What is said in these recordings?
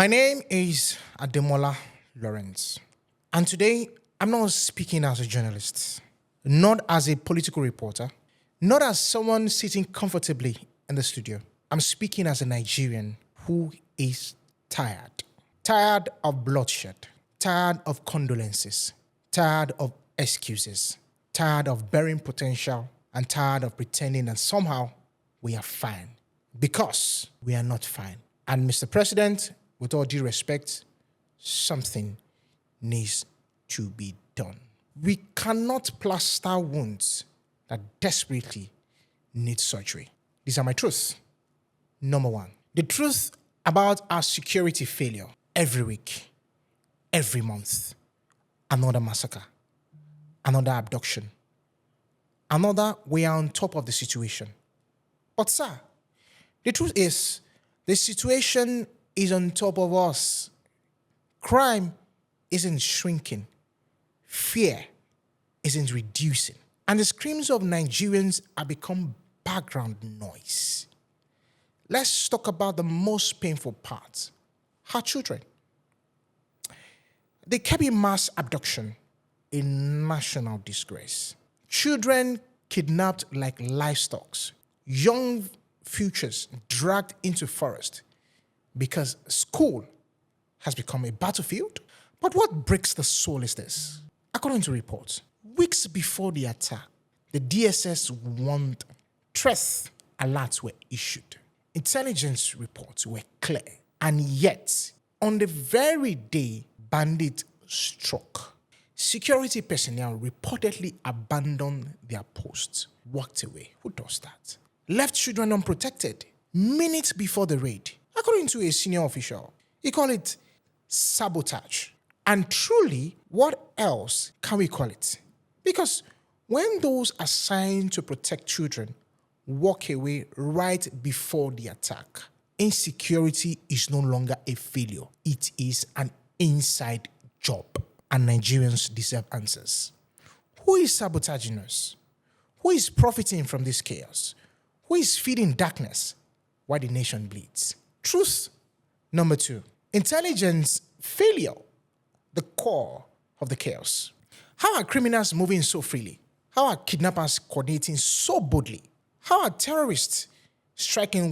My name is Ademola Lawrence, and today I'm not speaking as a journalist, not as a political reporter, not as someone sitting comfortably in the studio. I'm speaking as a Nigerian who is tired. Tired of bloodshed, tired of condolences, tired of excuses, tired of burying potential, and tired of pretending that somehow we are fine. Because we are not fine. And Mr. President, with all due respect, something needs to be done. We cannot plaster wounds that desperately need surgery. These are my truths. Number one, the truth about our security failure. Every week, every month, another massacre, another abduction, another we are on top of the situation. But sir, the truth is, the situation is on top of us. Crime isn't shrinking. Fear isn't reducing. And the screams of Nigerians have become background noise. Let's talk about the most painful part. Our children. The Kebbi mass abduction, a national disgrace. Children kidnapped like livestock. Young futures dragged into forest because school has become a battlefield. But what breaks the soul is this. According to reports, weeks before the attack, the DSS warned threat alerts were issued. Intelligence reports were clear. And yet, on the very day bandits struck, security personnel reportedly abandoned their posts, walked away. Who does that? Left children unprotected minutes before the raid. According to a senior official, he called it sabotage. And truly, what else can we call it? Because when those assigned to protect children walk away right before the attack, insecurity is no longer a failure. It is an inside job. And Nigerians deserve answers. Who is sabotaging us? Who is profiting from this chaos? Who is feeding darkness while the nation bleeds? Truth number two. Intelligence failure, the core of the chaos. How are criminals moving so freely? How are kidnappers coordinating so boldly? How are terrorists striking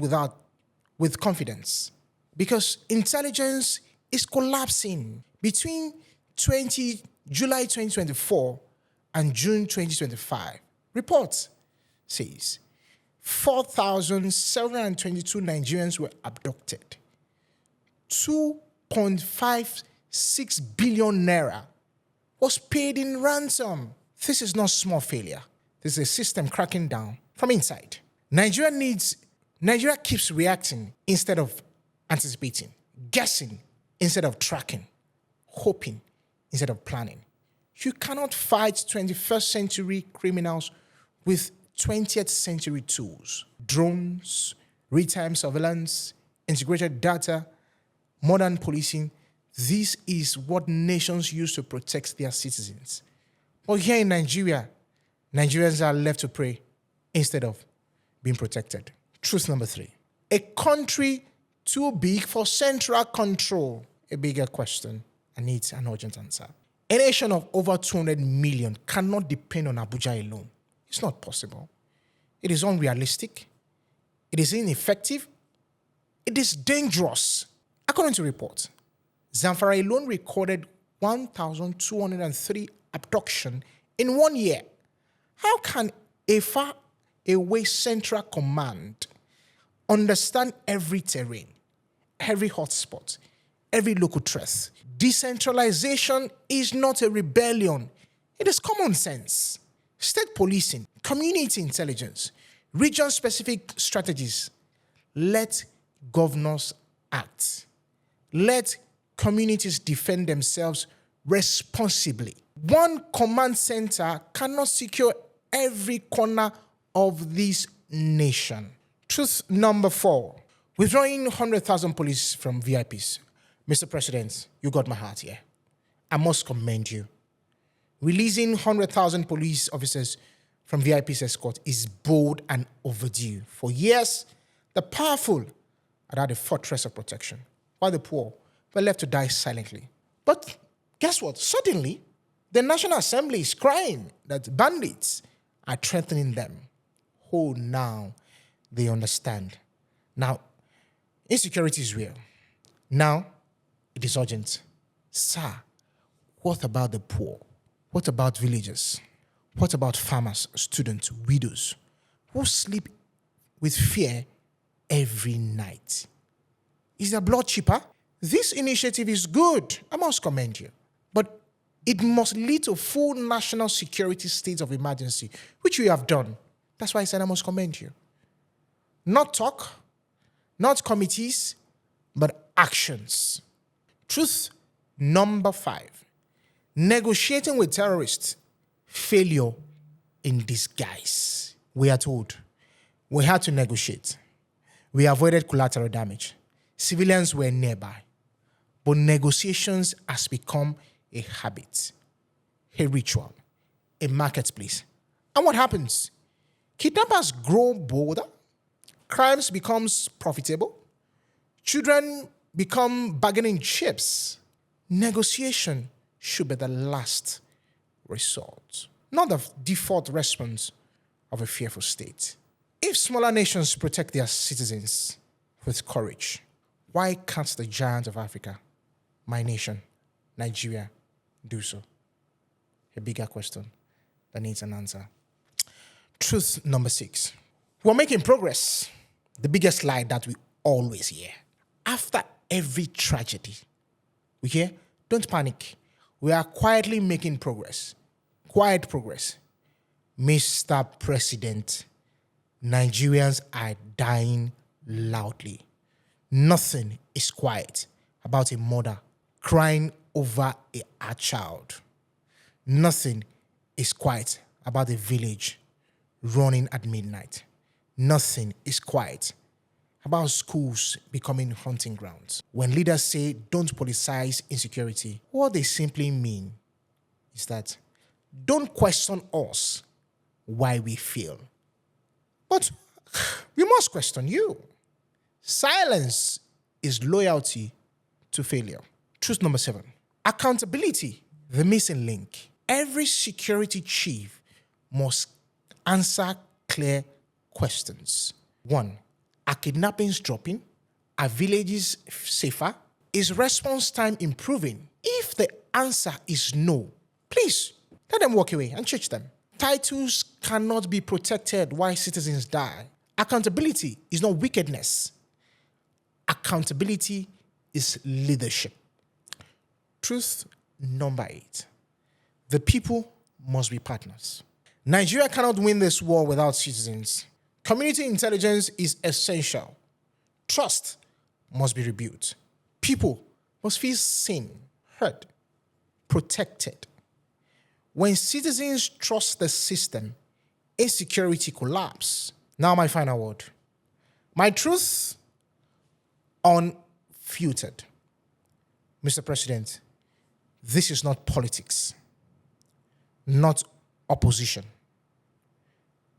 with confidence? Because intelligence is collapsing. Between July 2024 and June 2025, report says 4,722 Nigerians were abducted. 2.56 billion naira was paid in ransom. This is not small failure. This is a system cracking down from inside. Nigeria keeps reacting instead of anticipating, guessing instead of tracking, hoping instead of planning. You cannot fight 21st century criminals with 20th century tools. Drones, real-time surveillance, integrated data, modern policing. This is what nations use to protect their citizens. But here in Nigeria, Nigerians are left to pray instead of being protected. Truth number three. A country too big for central control. A bigger question and needs an urgent answer. A nation of over 200 million cannot depend on Abuja alone. It's not possible. It is unrealistic. It is ineffective. It is dangerous. According to reports, Zamfara alone recorded 1,203 abductions in 1 year. How can a far away central command understand every terrain, every hotspot, every local threat? Decentralization is not a rebellion. It is common sense. State policing, community intelligence, region-specific strategies. Let governors act. Let communities defend themselves responsibly. One command center cannot secure every corner of this nation. Truth number four. Withdrawing 100,000 police from VIPs. Mr. President, you got my heart here. I must commend you. Releasing 100,000 police officers from VIP's escort is bold and overdue. For years, the powerful are at the fortress of protection, while the poor were left to die silently. But guess what? Suddenly, the National Assembly is crying that bandits are threatening them. Oh, now they understand. Now, insecurity is real. Now, it is urgent. Sir, what about the poor? What about villagers? What about farmers, students, widows who sleep with fear every night? Is their blood cheaper? This initiative is good. I must commend you. But it must lead to full national security state of emergency, which you have done. That's why I said I must commend you. Not talk, not committees, but actions. Truth number 5. Negotiating with terrorists, failure in disguise. We are told we had to negotiate. We avoided collateral damage. Civilians were nearby. But negotiations has become a habit, a ritual, a marketplace. And what happens? Kidnappers grow bolder. Crimes becomes profitable. Children become bargaining chips. Negotiation should be the last resort, not the default response of a fearful state. If smaller nations protect their citizens with courage, why can't the giant of Africa, my nation, Nigeria, do so? A bigger question that needs an answer. Truth number 6. We're making progress. The biggest lie that we always hear. After every tragedy, we hear, don't panic. We are quietly making progress. Quiet progress. Mr. President, Nigerians are dying loudly. Nothing is quiet about a mother crying over her child. Nothing is quiet about a village running at midnight. Nothing is quiet about schools becoming hunting grounds. When leaders say don't politicize insecurity, what they simply mean is that don't question us why we fail. But we must question you. Silence is loyalty to failure. Truth number 7. Accountability, the missing link. Every security chief must answer clear questions. 1. Are kidnappings dropping? Are villages safer? Is response time improving? If the answer is no, please let them walk away and change them. Titles cannot be protected while citizens die. Accountability is not wickedness. Accountability is leadership. Truth number 8. The people must be partners. Nigeria cannot win this war without citizens. Community intelligence is essential. Trust must be rebuilt. People must feel seen, heard, protected. When citizens trust the system, insecurity collapses. Now my final word. My truth unfiltered. Mr. President, this is not politics, not opposition,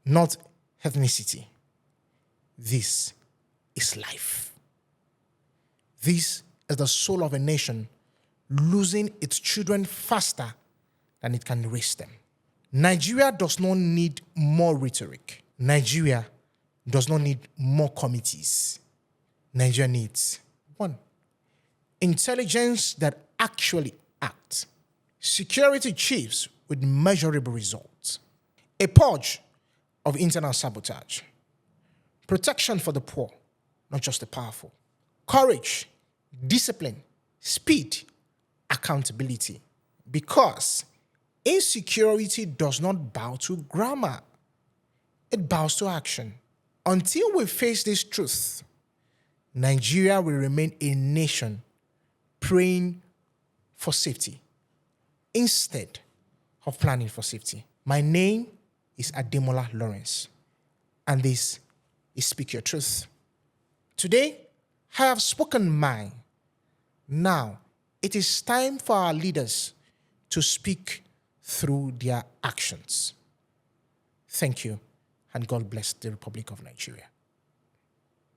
not ethnicity. This is life. This is the soul of a nation losing its children faster than it can raise them. Nigeria does not need more rhetoric. Nigeria does not need more committees. Nigeria needs 1. Intelligence that actually acts. Security chiefs with measurable results. A purge of internal sabotage. Protection for the poor, not just the powerful. Courage, discipline, speed, accountability. Because insecurity does not bow to grammar. It bows to action. Until we face this truth, Nigeria will remain a nation praying for safety instead of planning for safety. My name is Ademola Lawrence, and this is Speak Your Truth. Today, I have spoken mine. Now, it is time for our leaders to speak through their actions. Thank you, and God bless the Republic of Nigeria.